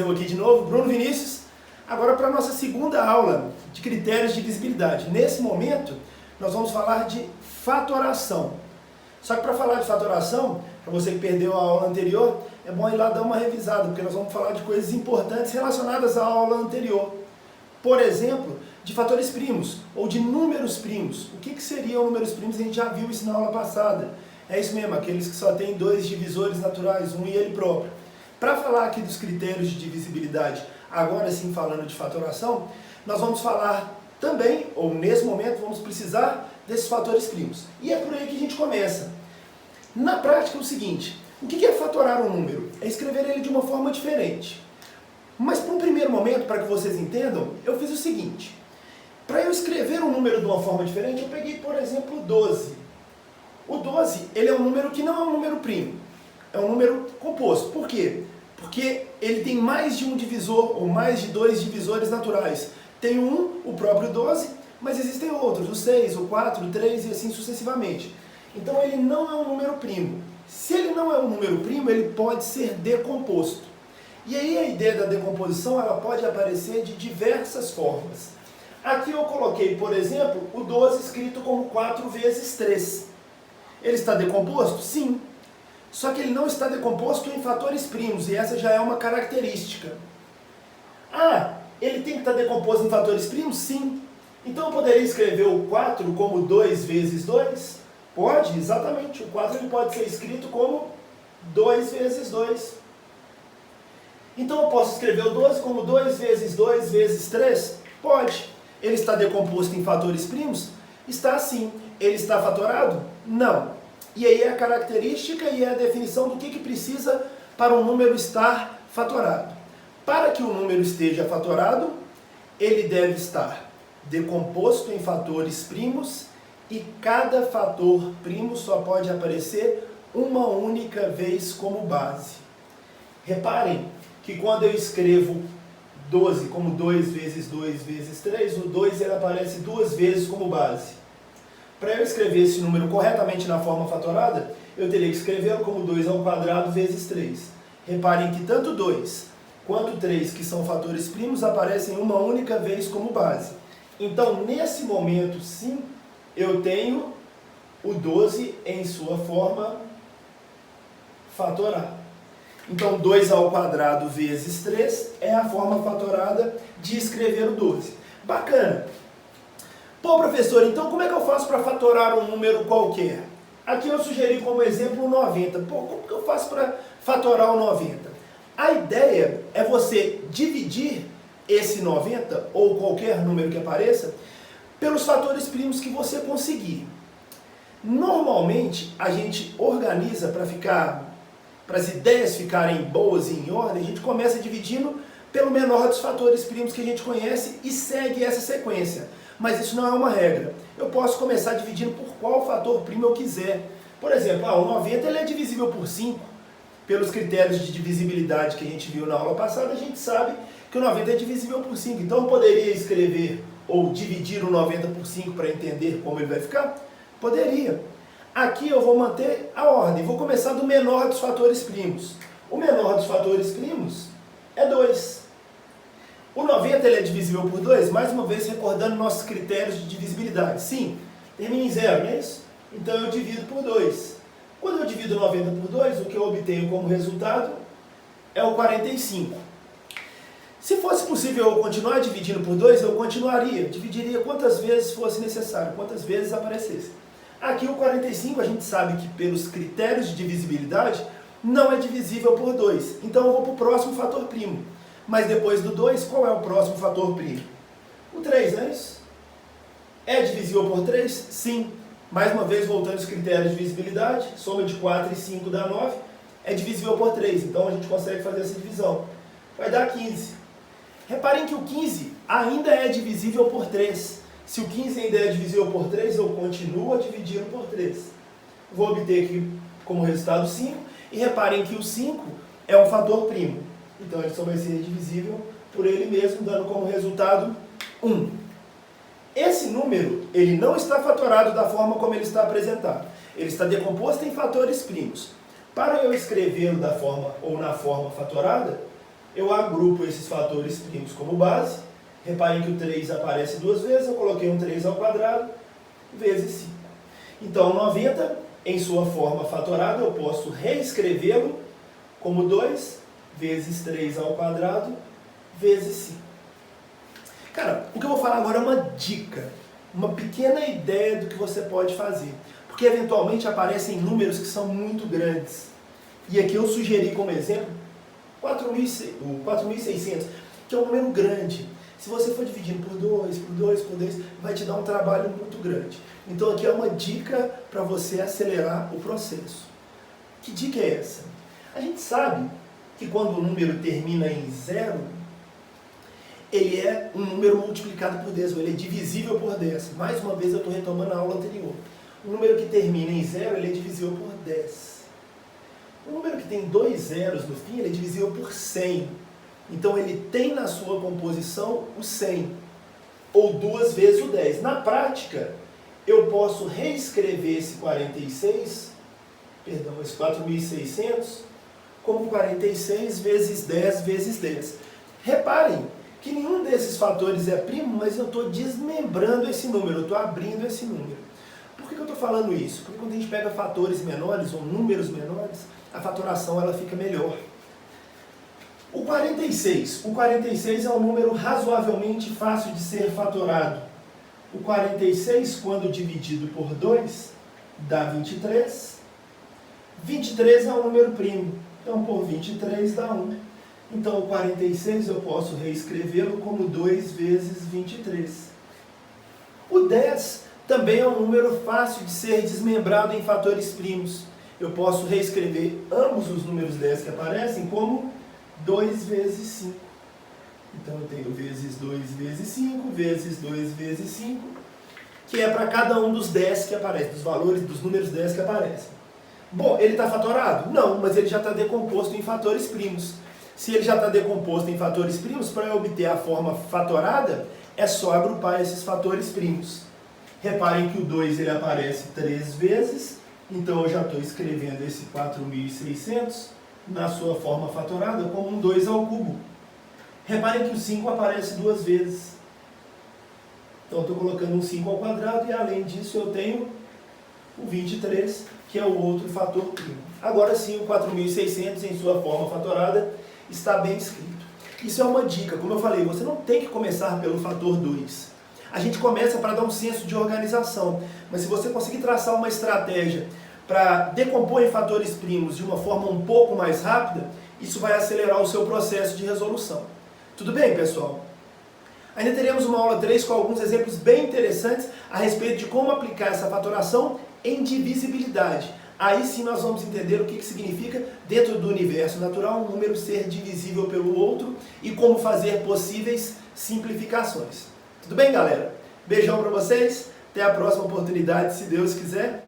eu aqui de novo, Bruno Vinícius, agora para a nossa segunda aula de critérios de divisibilidade. Nesse momento, nós vamos falar de fatoração. Só que para falar de fatoração, para você que perdeu a aula anterior, é bom ir lá dar uma revisada, porque nós vamos falar de coisas importantes relacionadas à aula anterior. Por exemplo, de fatores primos, ou de números primos. O que seriam números primos? A gente já viu isso na aula passada. É isso mesmo, aqueles que só têm dois divisores naturais, um e ele próprio. Para falar aqui dos critérios de divisibilidade, agora sim falando de fatoração, nós vamos falar também, ou nesse momento, vamos precisar desses fatores primos. E é por aí que a gente começa. Na prática é o seguinte, o que é fatorar um número? É escrever ele de uma forma diferente. Mas para um primeiro momento, para que vocês entendam, eu fiz o seguinte. Para eu escrever um número de uma forma diferente, eu peguei, por exemplo, 12. O 12, ele é um número que não é um número primo. É um número composto. Por quê? Porque ele tem mais de um divisor, ou mais de dois divisores naturais. Tem o próprio 12, mas existem outros, o 6, o 4, o 3 e assim sucessivamente. Então ele não é um número primo. Se ele não é um número primo, ele pode ser decomposto. E aí a ideia da decomposição, ela pode aparecer de diversas formas. Aqui eu coloquei, por exemplo, o 12 escrito como 4 vezes 3. Ele está decomposto? Sim. Só que ele não está decomposto em fatores primos, e essa já é uma característica. Ah, ele tem que estar decomposto em fatores primos? Sim. Então eu poderia escrever o 4 como 2 vezes 2? Pode, exatamente. O 4 ele pode ser escrito como 2 vezes 2. Então eu posso escrever o 12 como 2 vezes 2 vezes 3? Pode. Ele está decomposto em fatores primos? Está sim. Ele está fatorado? Não. E aí é a característica e é a definição do que precisa para um número estar fatorado. Para que o número esteja fatorado, ele deve estar decomposto em fatores primos e cada fator primo só pode aparecer uma única vez como base. Reparem que quando eu escrevo 12 como 2 vezes 2 vezes 3, o 2 ele aparece duas vezes como base. Para eu escrever esse número corretamente na forma fatorada, eu teria que escrevê-lo como 2 ao quadrado vezes 3. Reparem que tanto 2 quanto 3, que são fatores primos, aparecem uma única vez como base. Então, nesse momento, sim, eu tenho o 12 em sua forma fatorada. Então, 2 ao quadrado vezes 3 é a forma fatorada de escrever o 12. Bacana! Pô, professor, então como é que eu faço para fatorar um número qualquer? Aqui eu sugeri como exemplo o 90. Pô, como que eu faço para fatorar o 90? A ideia é você dividir esse 90, ou qualquer número que apareça, pelos fatores primos que você conseguir. Normalmente, a gente organiza para as ideias ficarem boas e em ordem, a gente começa dividindo pelo menor dos fatores primos que a gente conhece e segue essa sequência. Mas isso não é uma regra. Eu posso começar dividindo por qual fator primo eu quiser. Por exemplo, o 90 ele é divisível por 5. Pelos critérios de divisibilidade que a gente viu na aula passada, a gente sabe que o 90 é divisível por 5. Então eu poderia escrever ou dividir o 90 por 5 para entender como ele vai ficar? Poderia. Aqui eu vou manter a ordem. Vou começar do menor dos fatores primos. O menor dos fatores primos é 2. O 90 ele é divisível por 2, mais uma vez recordando nossos critérios de divisibilidade. Sim, termina em 0, não é isso? Então eu divido por 2. Quando eu divido 90 por 2, o que eu obtenho como resultado é o 45. Se fosse possível eu continuar dividindo por 2, eu continuaria. Dividiria quantas vezes fosse necessário, quantas vezes aparecesse. Aqui o 45 a gente sabe que pelos critérios de divisibilidade não é divisível por 2. Então eu vou para o próximo fator primo. Mas depois do 2, qual é o próximo fator primo? O 3, não é isso? É divisível por 3? Sim. Mais uma vez, voltando aos critérios de divisibilidade, soma de 4 e 5 dá 9, é divisível por 3. Então a gente consegue fazer essa divisão. Vai dar 15. Reparem que o 15 ainda é divisível por 3. Se o 15 ainda é divisível por 3, eu continuo a dividir por 3. Vou obter aqui como resultado 5. E reparem que o 5 é um fator primo. Então ele só vai ser divisível por ele mesmo, dando como resultado 1. Esse número, ele não está fatorado da forma como ele está apresentado. Ele está decomposto em fatores primos. Para eu escrevê-lo da forma ou na forma fatorada, eu agrupo esses fatores primos como base. Reparem que o 3 aparece duas vezes, eu coloquei um 3 ao quadrado vezes 5. Então, 90, em sua forma fatorada, eu posso reescrevê-lo como 2 vezes 3 ao quadrado vezes 5. Cara, o que eu vou falar agora é uma dica, uma pequena ideia do que você pode fazer. Porque eventualmente aparecem números que são muito grandes. E aqui eu sugeri como exemplo o 4.600, que é um número grande. Se você for dividindo por 2, por 2, por 2, vai te dar um trabalho muito grande. Então aqui é uma dica para você acelerar o processo. Que dica é essa? A gente sabe que quando o número termina em 0, ele é um número multiplicado por 10, ou ele é divisível por 10. Mais uma vez eu estou retomando a aula anterior. O número que termina em 0, ele é divisível por 10. O número que tem 2 zeros no fim, ele é divisível por 100. Então ele tem na sua composição o 100, ou 2 vezes o 10. Na prática, eu posso reescrever esse 4.600, como 46 vezes 10 vezes 10. Reparem que nenhum desses fatores é primo, mas eu estou desmembrando esse número, eu estou abrindo esse número. Por que eu estou falando isso? Porque quando a gente pega fatores menores ou números menores, a fatoração ela fica melhor. O 46 é um número razoavelmente fácil de ser fatorado. O 46, quando dividido por 2, dá 23. 23 é um número primo, então por 23 dá 1. Então o 46 eu posso reescrevê-lo como 2 vezes 23. O 10 também é um número fácil de ser desmembrado em fatores primos. Eu posso reescrever ambos os números 10 que aparecem como 2 vezes 5. Então eu tenho vezes 2 vezes 5, vezes 2 vezes 5, que é para cada um dos 10 que aparecem, dos valores, dos números 10 que aparecem. Bom, ele está fatorado? Não, mas ele já está decomposto em fatores primos. Se ele já está decomposto em fatores primos, para eu obter a forma fatorada, é só agrupar esses fatores primos. Reparem que o 2 ele aparece 3 vezes, então eu já estou escrevendo esse 4.600 na sua forma fatorada como um 2 ao cubo. Reparem que o 5 aparece 2 vezes. Então eu estou colocando um 5 ao quadrado e além disso eu tenho o 23, que é o outro fator primo. Agora sim, o 4.600 em sua forma fatorada está bem escrito. Isso é uma dica, como eu falei, você não tem que começar pelo fator 2. A gente começa para dar um senso de organização, mas se você conseguir traçar uma estratégia para decompor em fatores primos de uma forma um pouco mais rápida, isso vai acelerar o seu processo de resolução. Tudo bem, pessoal? Ainda teremos uma aula 3 com alguns exemplos bem interessantes a respeito de como aplicar essa fatoração em divisibilidade. Aí sim nós vamos entender o que significa, dentro do universo natural, um número ser divisível pelo outro e como fazer possíveis simplificações. Tudo bem, galera? Beijão para vocês, até a próxima oportunidade, se Deus quiser.